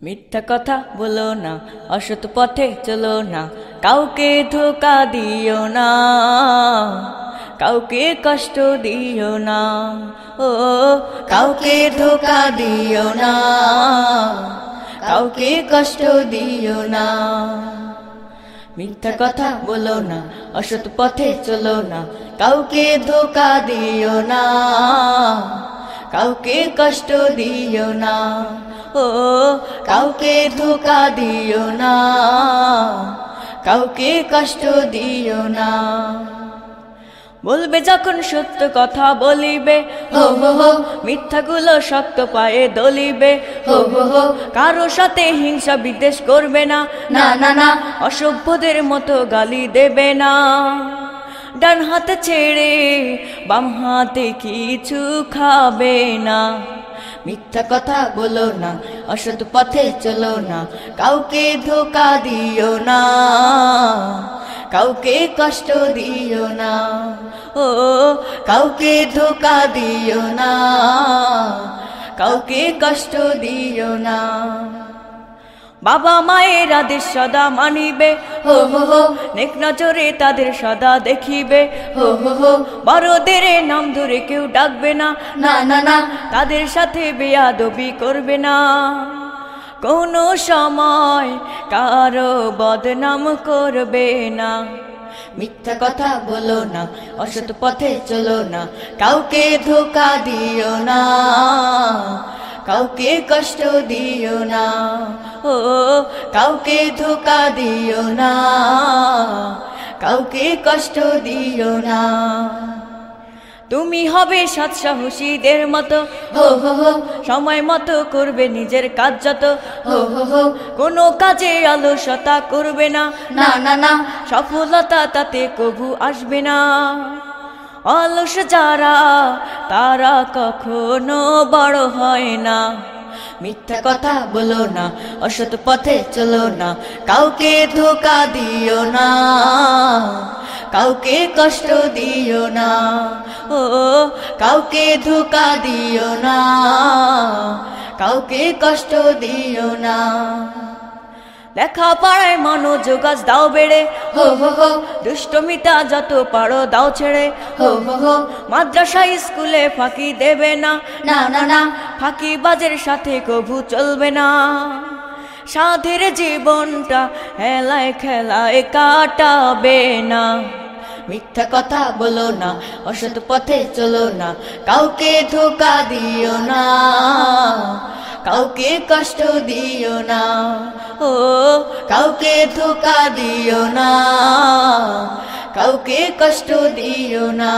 মিথ্যা কথা বলো না, অসৎ পথে চলো না, কাউকে ধোঁকা দিও না, কাউকে কষ্ট দিও না, ও কাউকে ধোঁকা দিও না, কাউকে কষ্ট দিও না। মিথ্যা কথা বলো না, অসৎ পথে চলো না, কাউকে ধোঁকা দিও না, কাউকে কষ্ট দিও না, ও কাউকে ধোঁকা দিও না, কাউকে কষ্ট দিও না। বলবে যখন সত্য কথা বলিবে, হো হো হো, মিথ্যাগুলো শক্ত পায়ে দলিবে, হো হো হো, কারো সাথে হিংসা বিদ্বেষ করবে না, না না না, অসভ্যদের মতো গালি দেবে না। ডান হাত ছেড়ে বাম হাতে কিছু খাবে না। মিথ্যা কথা বলো না, অসৎ পথে চলো না, কাউকে ধোঁকা দিও না, কাউকে কষ্ট দিও না, ও কাউকে ধোঁকা দিও না, কাউকে কষ্ট দিও না। বাবা মায়ের আদেশ সদা মানিবে, হো হো হো, নেক নজরে তাদের সদা দেখিবে, হো হো হো, বড়দের নাম ধরে কেউ ডাকবে না, না না না, তাদের সাথে বেয়াদবি করবে না। কোনো সময় কারো বদনাম করবে না। মিথ্যা কথা বলো না, অসৎ পথে চলো না, কাউকে ধোঁকা দিও না, কাউকে কষ্ট দিও না, ও কাউকে ধোঁকা দিও না, কাউকে কষ্ট দিও না। তুমি হবে সৎ সাহসীদের মতো, হো হো হো, সময় মতো করবে নিজের কাজ যত, হো হো হো, কোনো কাজে অলসতা করবে না, না না না, সফলতা তাতে কভু আসবে না। অলস যারা তারা কখনো বড় হয় না। মিথ্যা কথা বলো না, অসৎ পথে চলো না, কাউকে ধোঁকা দিও না, কাউকে কষ্ট দিও না, ও কাউকে ধোঁকা দিও না, কাউকে কষ্ট দিও না। লেখাপড়ায় মনোযোগ আজ দাও বেড়ে, হো হো হো, দুষ্টমিতা যত পারো দাও ছেড়ে, হো হো হো, মাদ্রাসা স্কুলে ফাঁকি দেবে না, না না না, ফাঁকি বাজের সাথে কভু চলবে না। সাধের জীবনটা হেলায় খেলায় কাটাবে না। মিথ্যা কথা বলো না, অসৎ পথে চলো না, কাউকে ধোঁকা দিও না, কাউকে কষ্ট দিও না, ও কাউকে ধোঁকা দিও না, কাউকে কষ্ট দিও না।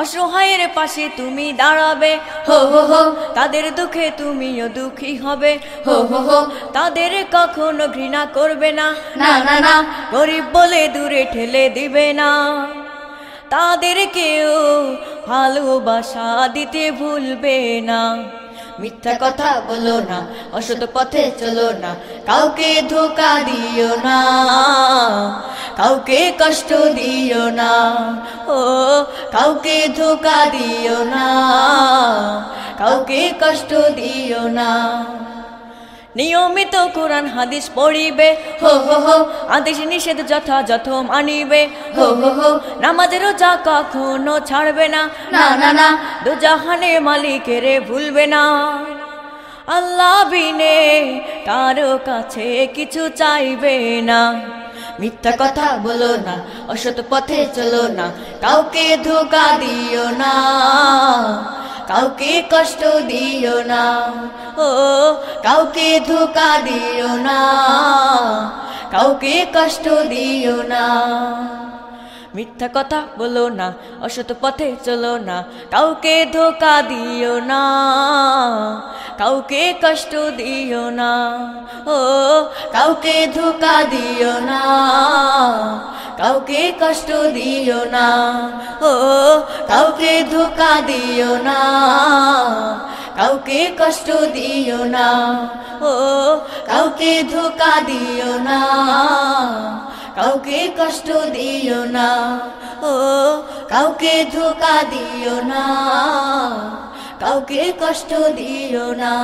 অসহায়ের পাশে তুমি দাঁড়াবে, হো হো হো, তাদের দুঃখে তুমিও দুঃখী হবে, হো হো হো, তাদের কখনো ঘৃণা করবে না, না না না, গরিব বলে দূরে ঠেলে দিবে না। তাদেরকেও ভালোবাসা দিতে ভুলবে না। মিথ্যা কথা বলো না, অসৎ পথে চলো না, কাউকে ধোঁকা দিও না, কাউকে কষ্ট দিও না, ও কাউকে ধোঁকা দিও না, কাউকে কষ্ট দিও না। নিয়মিত কোরআন হাদিস পড়িবে, হো হো হো, আদেশ নিষেধ যথাযথ মানিবে, হো হো হো, নামাজ রোজা কখনো ছাড়বে না, না না না, দুজাহানে মালিকের ভুলবে না। আল্লাহ বিনে কারো কাছে কিছু চাইবে না। মিথ্যা কথা বলো না, অসৎ পথে চলো না, কাউকে ধোঁকা দিও না, কাউকে কষ্ট দিও না, ও কাউকে ধোঁকা দিও না, কাউকে কষ্ট দিও না। মিথ্যা কথা বলো না, অসৎ পথে চলো না, কাউকে ধোঁকা দিও না, কাউকে কষ্ট দিও না, ও কাউকে ধোঁকা দিও না, কাউকে কষ্ট দিও না, ও কাউকে ধোঁকা দিও না, কাউকে কষ্ট দিও না, ও কাউকে ধোঁকা দিও না, কাউকে কষ্ট দিও না, ও কাউকে ধোঁকা দিও না, কাউকে কষ্ট দিও না।